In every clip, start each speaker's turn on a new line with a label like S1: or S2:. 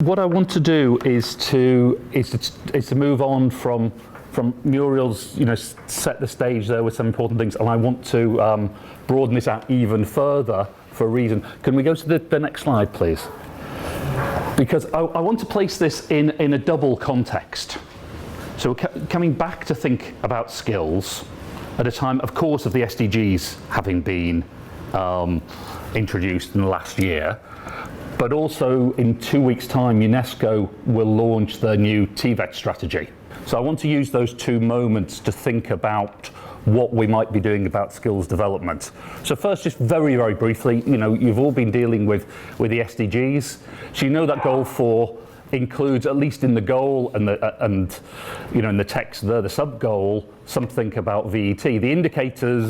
S1: what I want to do is to move on from Muriel's, set the stage there with some important things, and I want to broaden this out even further for a reason. Can we go to the next slide, please? Because I want to place this in a double context. So we're coming back to think about skills at a time, of course, of the SDGs having been introduced in the last year, but also in 2 weeks' time, UNESCO will launch their new TVET strategy. So I want to use those two moments to think about what we might be doing about skills development. So first, just very, very briefly, you've all been dealing with the SDGs. So that goal 4 includes, at least in the goal and in the text there, the sub-goal, something about VET. The indicators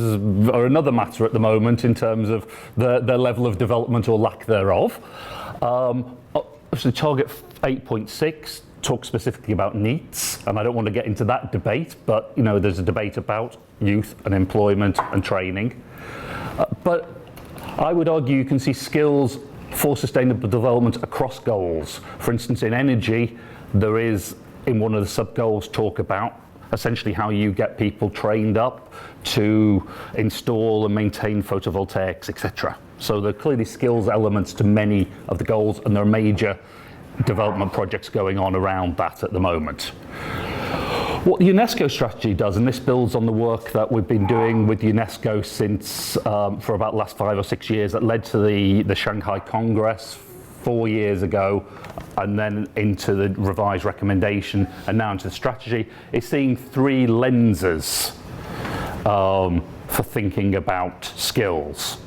S1: are another matter at the moment in terms of their level of development or lack thereof. So target 8.6 talks specifically about NEETs, and I don't want to get into that debate, but there's a debate about youth and employment and training. But I would argue you can see skills for sustainable development across goals. For instance, in energy, there is, in one of the sub-goals, talk about essentially how you get people trained up to install and maintain photovoltaics, etc. So there are clearly skills elements to many of the goals, and there are major development projects going on around that at the moment. What the UNESCO strategy does, and this builds on the work that we've been doing with UNESCO since for about the last 5 or 6 years, that led to the Shanghai Congress 4 years ago, and then into the revised recommendation, and now into the strategy, is seeing 3 lenses for thinking about skills.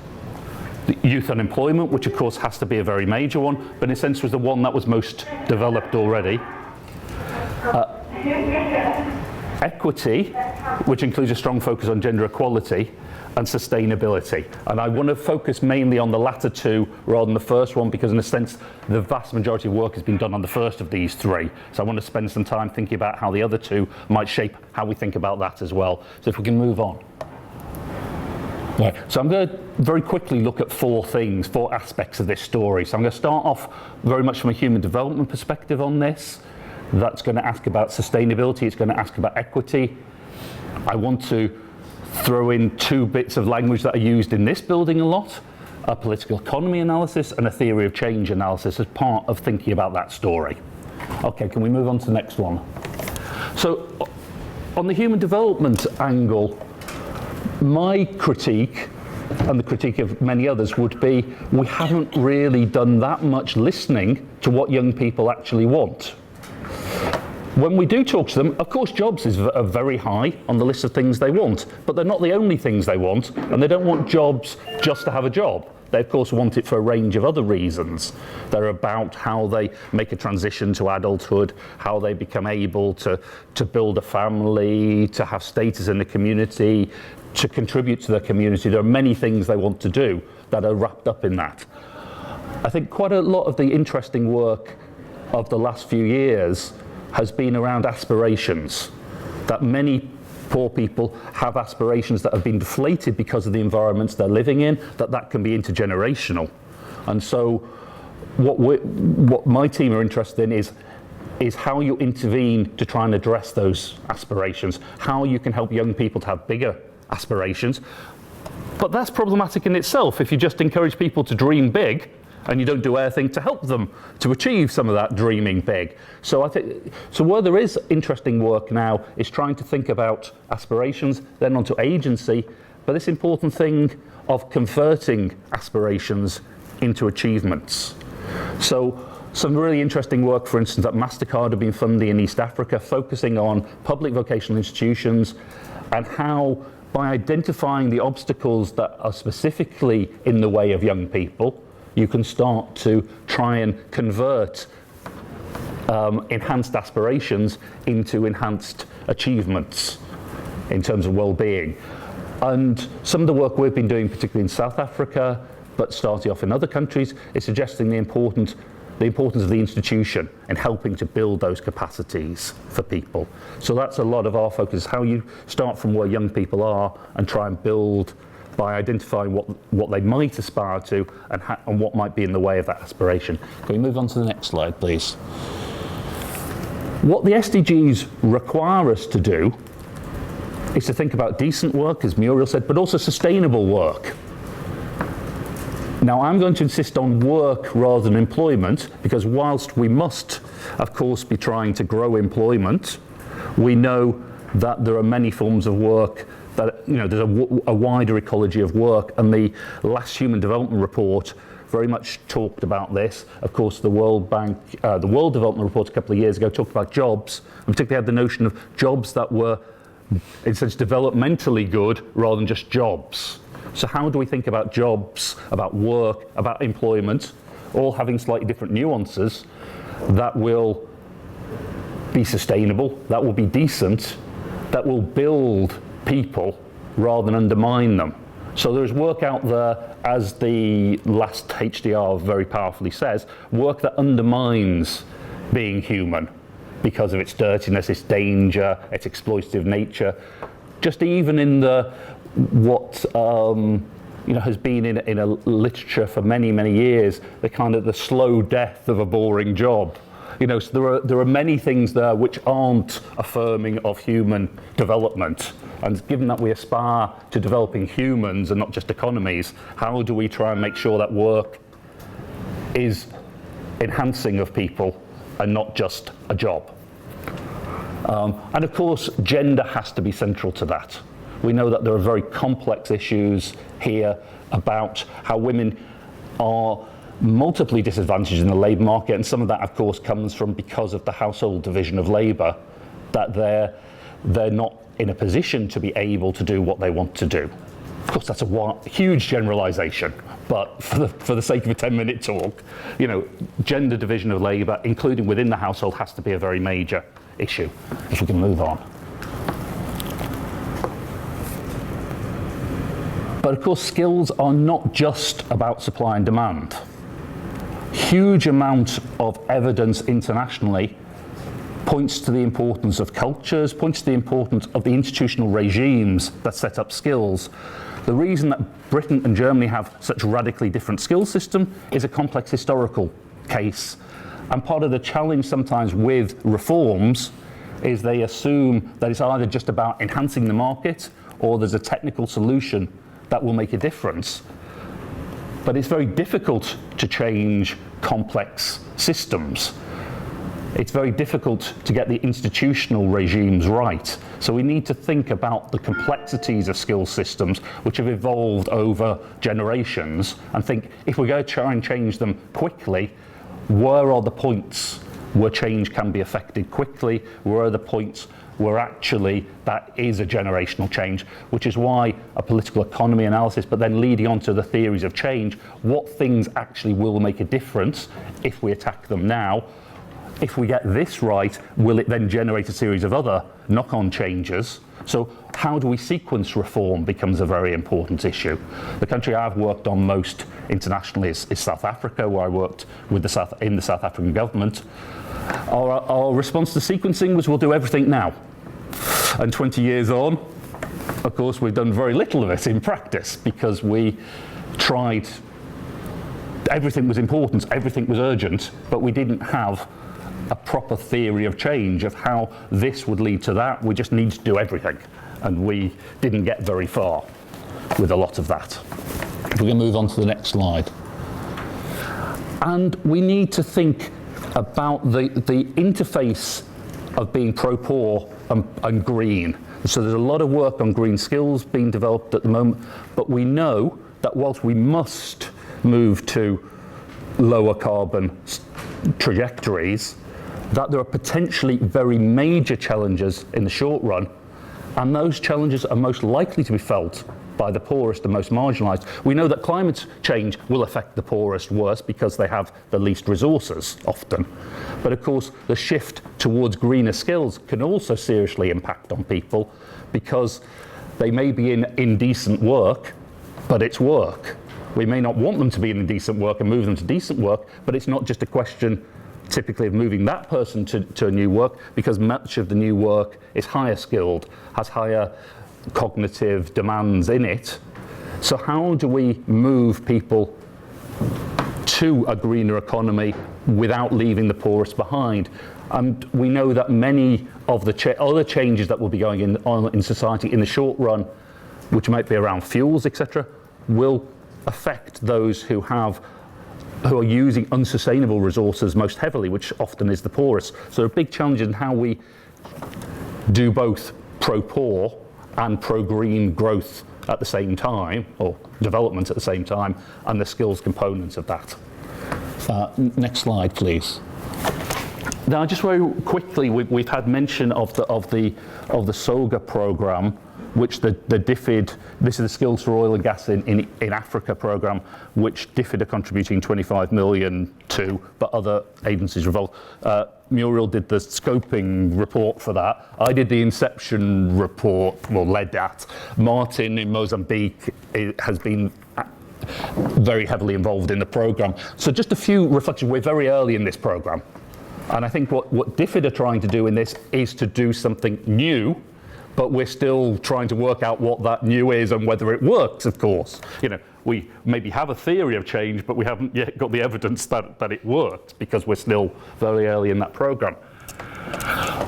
S1: The youth unemployment, which of course has to be a very major one, but in a sense was the one that was most developed already. Equity, which includes a strong focus on gender equality, and sustainability. And I want to focus mainly on the latter 2 rather than the first one, because in a sense the vast majority of work has been done on the first of these 3. So I want to spend some time thinking about how the other 2 might shape how we think about that as well. So if we can move on. Right. So I'm going to very quickly look at 4 aspects of this story. So I'm going to start off very much from a human development perspective on this. That's going to ask about sustainability, it's going to ask about equity. I want to throw in 2 bits of language that are used in this building a lot, a political economy analysis and a theory of change analysis as part of thinking about that story. Okay, can we move on to the next one? So on the human development angle, my critique, and the critique of many others, would be we haven't really done that much listening to what young people actually want. When we do talk to them, of course jobs are very high on the list of things they want, but they're not the only things they want, and they don't want jobs just to have a job. They of course want it for a range of other reasons. They're about how they make a transition to adulthood, how they become able to build a family, to have status in the community, to contribute to their community. There are many things they want to do that are wrapped up in that. I think quite a lot of the interesting work of the last few years has been around aspirations, that many poor people have aspirations that have been deflated because of the environments they're living in, that can be intergenerational. And so what my team are interested in is how you intervene to try and address those aspirations, how you can help young people to have bigger aspirations. But that's problematic in itself if you just encourage people to dream big and you don't do anything to help them to achieve some of that dreaming big. So I think, where there is interesting work now is trying to think about aspirations, then onto agency, but this important thing of converting aspirations into achievements. So some really interesting work, for instance, that MasterCard have been funding in East Africa, focusing on public vocational institutions and how, by identifying the obstacles that are specifically in the way of young people, you can start to try and convert enhanced aspirations into enhanced achievements in terms of well-being. And some of the work we've been doing, particularly in South Africa, but starting off in other countries, is suggesting the importance of the institution in helping to build those capacities for people. So that's a lot of our focus, how you start from where young people are and try and build by identifying what they might aspire to and what might be in the way of that aspiration. Can we move on to the next slide, please? What the SDGs require us to do is to think about decent work, as Muriel said, but also sustainable work. Now, I'm going to insist on work rather than employment, because whilst we must, of course, be trying to grow employment, we know that there are many forms of work that, there's a wider ecology of work, and the last Human Development Report very much talked about this. Of course, the World Bank, the World Development Report a couple of years ago talked about jobs, and particularly had the notion of jobs that were, in a sense, developmentally good rather than just jobs. So how do we think about jobs, about work, about employment, all having slightly different nuances that will be sustainable, that will be decent, that will build people rather than undermine them. So there's work out there, as the last HDR very powerfully says, work that undermines being human because of its dirtiness, its danger, its exploitative nature. Just even in what has been in a literature for many, many years, the slow death of a boring job. So there are many things there which aren't affirming of human development. And given that we aspire to developing humans and not just economies, how do we try and make sure that work is enhancing of people and not just a job? And of course, gender has to be central to that. We know that there are very complex issues here about how women are multiply disadvantaged in the labour market, and some of that, of course, comes from because of the household division of labour, that they're not in a position to be able to do what they want to do. Of course, that's a huge generalisation, but for the sake of a 10-minute talk, gender division of labour, including within the household, has to be a very major issue. If we can move on. But of course, skills are not just about supply and demand. Huge amount of evidence internationally points to the importance of cultures, points to the importance of the institutional regimes that set up skills. The reason that Britain and Germany have such radically different skill system is a complex historical case. And part of the challenge sometimes with reforms is they assume that it's either just about enhancing the market or there's a technical solution that will make a difference. But it's very difficult to change complex systems. It's very difficult to get the institutional regimes right. So we need to think about the complexities of skill systems which have evolved over generations and think, if we're going to try and change them quickly, where are the points where change can be effected quickly? Where are the points where actually that is a generational change, which is why a political economy analysis, but then leading on to the theories of change, what things actually will make a difference if we attack them now? If we get this right, will it then generate a series of other knock-on changes? So how do we sequence reform becomes a very important issue. The country I've worked on most internationally is South Africa, where I worked with in the South African government. Our response to sequencing was, we'll do everything now. And 20 years on, of course, we've done very little of it in practice, because we tried, everything was important, everything was urgent, but we didn't have a proper theory of change, of how this would lead to that. We just need to do everything. And we didn't get very far with a lot of that. We're going to move on to the next slide. And we need to think about the interface of being pro-poor and green. So there's a lot of work on green skills being developed at the moment, but we know that whilst we must move to lower carbon trajectories, that there are potentially very major challenges in the short run, and those challenges are most likely to be felt by the poorest and most marginalised. We know that climate change will affect the poorest worst because they have the least resources often. But of course, the shift towards greener skills can also seriously impact on people, because they may be in indecent work, but it's work. We may not want them to be in indecent work and move them to decent work, but it's not just a question typically of moving that person to a new work, because much of the new work is higher skilled, has higher cognitive demands in it. So how do we move people to a greener economy without leaving the poorest behind? And we know that many of the other changes that will be going on in society in the short run, which might be around fuels, etc., will affect those who are using unsustainable resources most heavily, which often is the poorest. So there are big challenges in how we do both pro-poor and pro-green growth at the same time, or development at the same time, and the skills components of that. Next slide, please. Now, just very quickly, we've had mention of the SOGA program, which the DFID, this is the Skills for Oil and Gas in Africa program, which DFID are contributing 25 million to, but other agencies involved. Muriel did the scoping report for that. I did the inception report, well, led that. Martin in Mozambique has been very heavily involved in the program. So just a few reflections. We're very early in this program. And I think what DFID are trying to do in this is to do something new, but we're still trying to work out what that new is and whether it works, of course. We maybe have a theory of change, but we haven't yet got the evidence that it worked, because we're still very early in that program.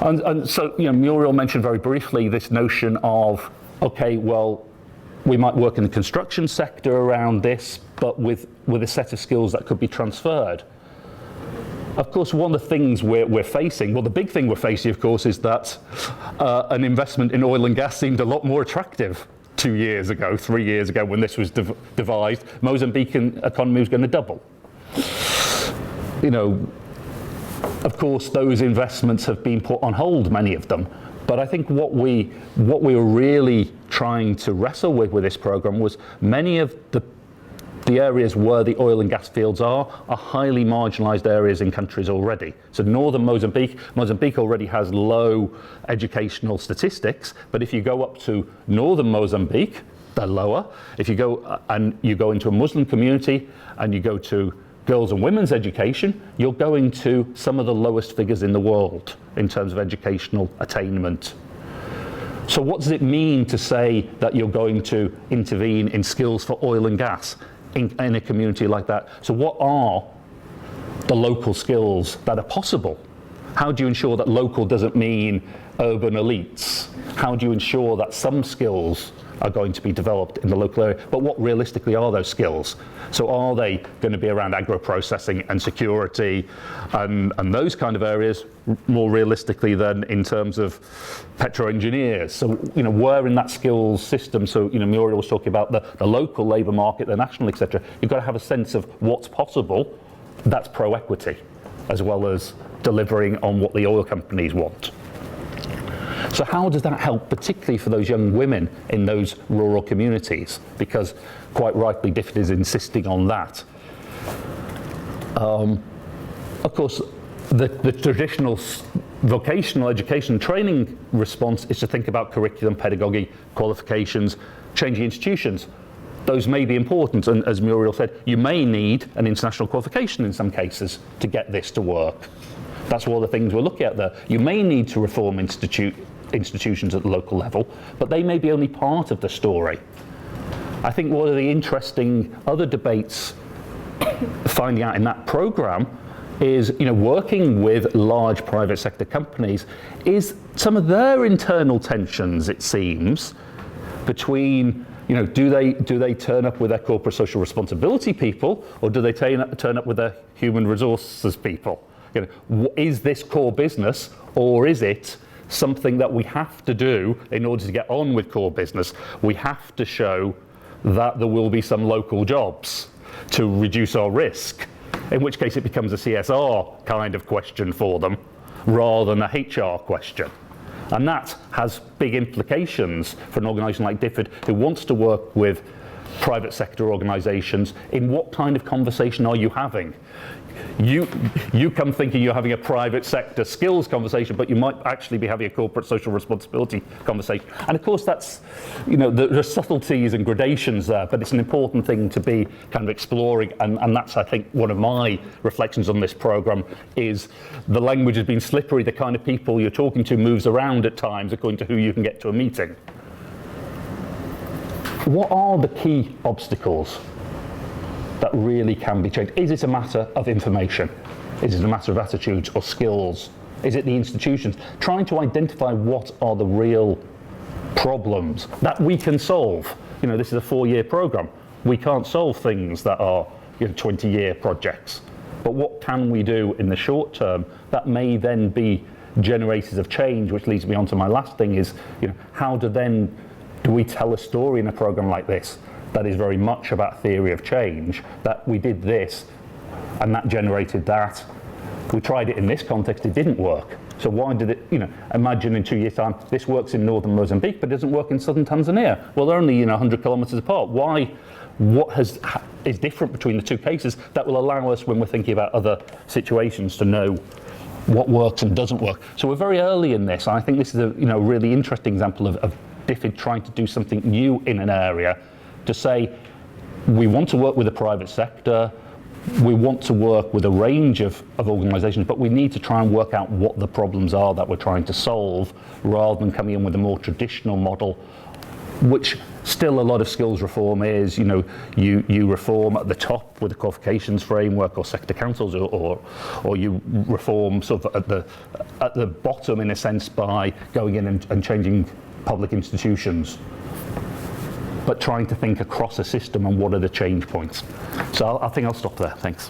S1: And so, Muriel mentioned very briefly this notion of, okay, well, we might work in the construction sector around this, but with a set of skills that could be transferred. Of course, one of the things we're facing, well, the big thing we're facing, of course, is that an investment in oil and gas seemed a lot more attractive 2 years ago, 3 years ago, when this was devised. Mozambican economy was going to double. Of course, those investments have been put on hold, many of them. But I think what we were really trying to wrestle with this program was many of the areas where the oil and gas fields are highly marginalized areas in countries already. So northern Mozambique already has low educational statistics, but if you go up to northern Mozambique, they're lower. If you go into a Muslim community and you go to girls and women's education, you're going to some of the lowest figures in the world in terms of educational attainment. So what does it mean to say that you're going to intervene in skills for oil and gas in a community like that? So what are the local skills that are possible? How do you ensure that local doesn't mean urban elites? How do you ensure that some skills are going to be developed in the local area? But what realistically are those skills? So are they going to be around agro-processing and security and those kind of areas, more realistically than in terms of petro-engineers? So, where in that skills system, so, Muriel was talking about the local labour market, the national, etc. You've got to have a sense of what's possible. That's pro-equity, as well as delivering on what the oil companies want. So how does that help, particularly for those young women in those rural communities? Because quite rightly, DFID is insisting on that. Of course, the traditional vocational education training response is to think about curriculum, pedagogy, qualifications, changing institutions. Those may be important, and as Muriel said, you may need an international qualification in some cases to get this to work. That's one of the things we're looking at there. You may need to reform institutions at the local level, but they may be only part of the story. I think one of the interesting other debates finding out in that program is, working with large private sector companies, is some of their internal tensions, it seems, between, do they turn up with their corporate social responsibility people, or do they turn up with their human resources people? Is this core business, or is it something that we have to do in order to get on with core business? We have to show that there will be some local jobs to reduce our risk, in which case it becomes a CSR kind of question for them rather than a HR question. And that has big implications for an organisation like DFID, who wants to work with private sector organisations. In what kind of conversation are you having? You come thinking you're having a private sector skills conversation, but you might actually be having a corporate social responsibility conversation. And of course that's, there are subtleties and gradations there, but it's an important thing to be kind of exploring. And that's, I think, one of my reflections on this programme, is the language has been slippery. The kind of people you're talking to moves around at times according to who you can get to a meeting. what are the key obstacles that really can be changed? Is it a matter of information? Is it a matter of attitudes or skills? Is it the institutions? Trying to identify what are the real problems that we can solve. You know, this is a 4-year program. We can't solve things that are 20-year projects. But what can we do in the short term that may then be generators of change, which leads me on to my last thing is, how do we tell a story in a program like this that is very much about theory of change, that we did this and that generated that. We tried it in this context, it didn't work. So why did it, imagine in 2 years' time, this works in northern Mozambique, but it doesn't work in southern Tanzania. Well, they're only 100 kilometers apart. Why? What is different between the two cases that will allow us, when we're thinking about other situations, to know what works and doesn't work. So we're very early in this. I think this is a really interesting example of DFID trying to do something new in an area, to say we want to work with the private sector, we want to work with a range of organisations, but we need to try and work out what the problems are that we're trying to solve, rather than coming in with a more traditional model, which still a lot of skills reform is, you reform at the top with a qualifications framework or sector councils, or you reform sort of at the bottom, in a sense, by going in and changing public institutions, but trying to think across a system and what are the change points. So I think I'll stop there. Thanks.